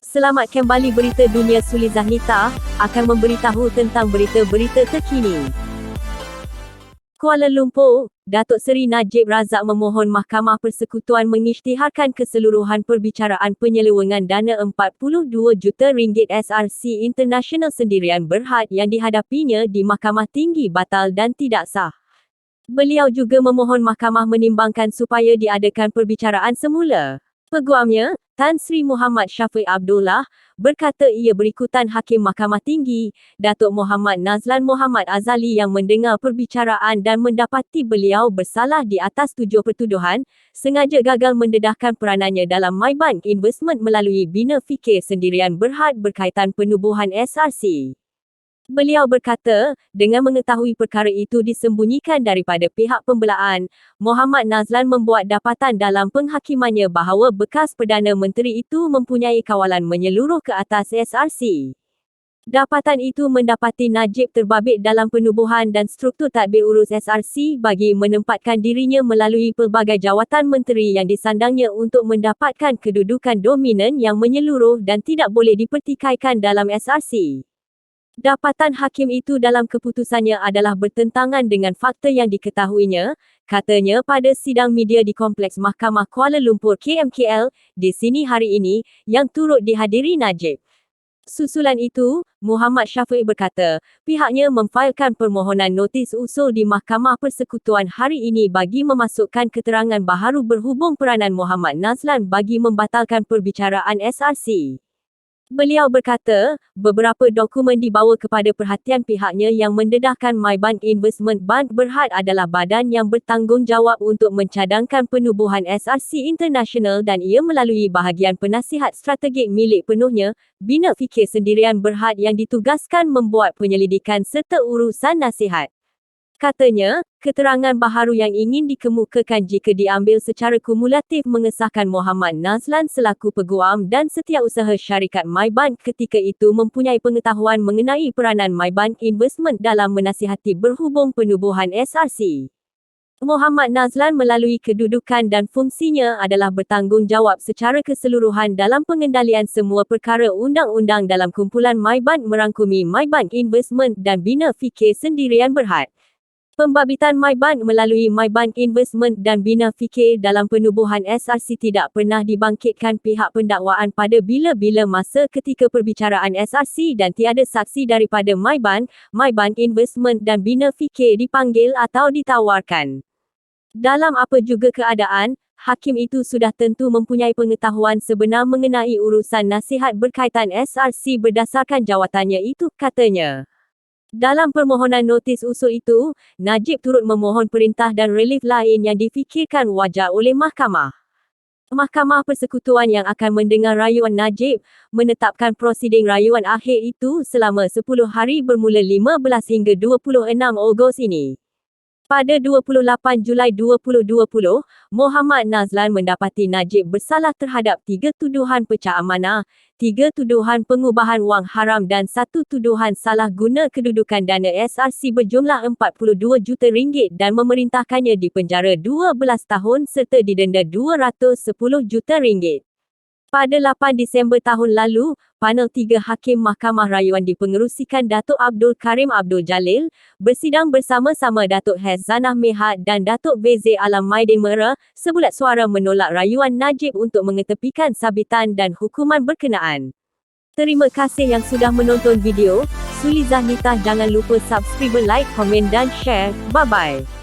Selamat kembali berita dunia. Sulizah Nita akan memberitahu tentang berita-berita terkini. Kuala Lumpur, Datuk Seri Najib Razak memohon Mahkamah Persekutuan mengisytiharkan keseluruhan perbicaraan penyelewengan dana RM42 juta SRC International Sendirian Berhad yang dihadapinya di Mahkamah Tinggi batal dan tidak sah. Beliau juga memohon mahkamah menimbangkan supaya diadakan perbicaraan semula. Peguamnya, Tan Sri Muhammad Syafiq Abdullah, berkata ia berikutan Hakim Mahkamah Tinggi, Datuk Muhammad Nazlan Muhammad Azali yang mendengar perbicaraan dan mendapati beliau bersalah di atas 7 pertuduhan, sengaja gagal mendedahkan peranannya dalam MyBank Investment melalui Bina Fikir Sendirian Berhad berkaitan penubuhan SRC. Beliau berkata, dengan mengetahui perkara itu disembunyikan daripada pihak pembelaan, Muhammad Nazlan membuat dapatan dalam penghakimannya bahawa bekas Perdana Menteri itu mempunyai kawalan menyeluruh ke atas SRC. Dapatan itu mendapati Najib terbabit dalam penubuhan dan struktur tadbir urus SRC bagi menempatkan dirinya melalui pelbagai jawatan menteri yang disandangnya untuk mendapatkan kedudukan dominan yang menyeluruh dan tidak boleh dipertikaikan dalam SRC. Dapatan hakim itu dalam keputusannya adalah bertentangan dengan fakta yang diketahuinya, katanya pada sidang media di Kompleks Mahkamah Kuala Lumpur KMKL di sini hari ini, yang turut dihadiri Najib. Susulan itu, Muhammad Syafiq berkata, pihaknya memfailkan permohonan notis usul di Mahkamah Persekutuan hari ini bagi memasukkan keterangan baharu berhubung peranan Muhammad Nazlan bagi membatalkan perbicaraan SRC. Beliau berkata, beberapa dokumen dibawa kepada perhatian pihaknya yang mendedahkan MyBank Investment Bank Berhad adalah badan yang bertanggungjawab untuk mencadangkan penubuhan SRC International dan ia melalui bahagian penasihat strategik milik penuhnya, Bina Fikir Sendirian Berhad yang ditugaskan membuat penyelidikan serta urusan nasihat. Katanya, keterangan baharu yang ingin dikemukakan jika diambil secara kumulatif mengesahkan Muhammad Nazlan selaku peguam dan setiausaha syarikat MyBank ketika itu mempunyai pengetahuan mengenai peranan MyBank Investment dalam menasihati berhubung penubuhan SRC. Muhammad Nazlan melalui kedudukan dan fungsinya adalah bertanggungjawab secara keseluruhan dalam pengendalian semua perkara undang-undang dalam kumpulan MyBank merangkumi MyBank Investment dan Bina Fikir Sendirian Berhad. Pembabitan MyBank melalui MyBank Investment dan Bina Fikir dalam penubuhan SRC tidak pernah dibangkitkan pihak pendakwaan pada bila-bila masa ketika perbicaraan SRC dan tiada saksi daripada MyBank, MyBank Investment dan Bina Fikir dipanggil atau ditawarkan. Dalam apa juga keadaan, hakim itu sudah tentu mempunyai pengetahuan sebenar mengenai urusan nasihat berkaitan SRC berdasarkan jawatannya itu, katanya. Dalam permohonan notis usul itu, Najib turut memohon perintah dan relief lain yang difikirkan wajar oleh mahkamah. Mahkamah Persekutuan yang akan mendengar rayuan Najib, menetapkan prosiding rayuan akhir itu selama 10 hari bermula 15 hingga 26 Ogos ini. Pada 28 Julai 2020, Muhammad Nazlan mendapati Najib bersalah terhadap 3 tuduhan pecah amanah, 3 tuduhan pengubahan wang haram dan 1 tuduhan salah guna kedudukan dana SRC berjumlah RM42 juta dan memerintahkannya dipenjara 12 tahun serta didenda RM210 juta. Pada 8 Disember tahun lalu, panel 3 Hakim Mahkamah Rayuan dipengerusikan Datuk Abdul Karim Abdul Jalil, bersidang bersama-sama Datuk Hezanah Mehad dan Datuk Vezir Alam Maidin Mera, sebulat suara menolak rayuan Najib untuk mengetepikan sabitan dan hukuman berkenaan. Terima kasih yang sudah menonton video. Sulizah Nita, jangan lupa subscribe, like, komen dan share. Bye-bye.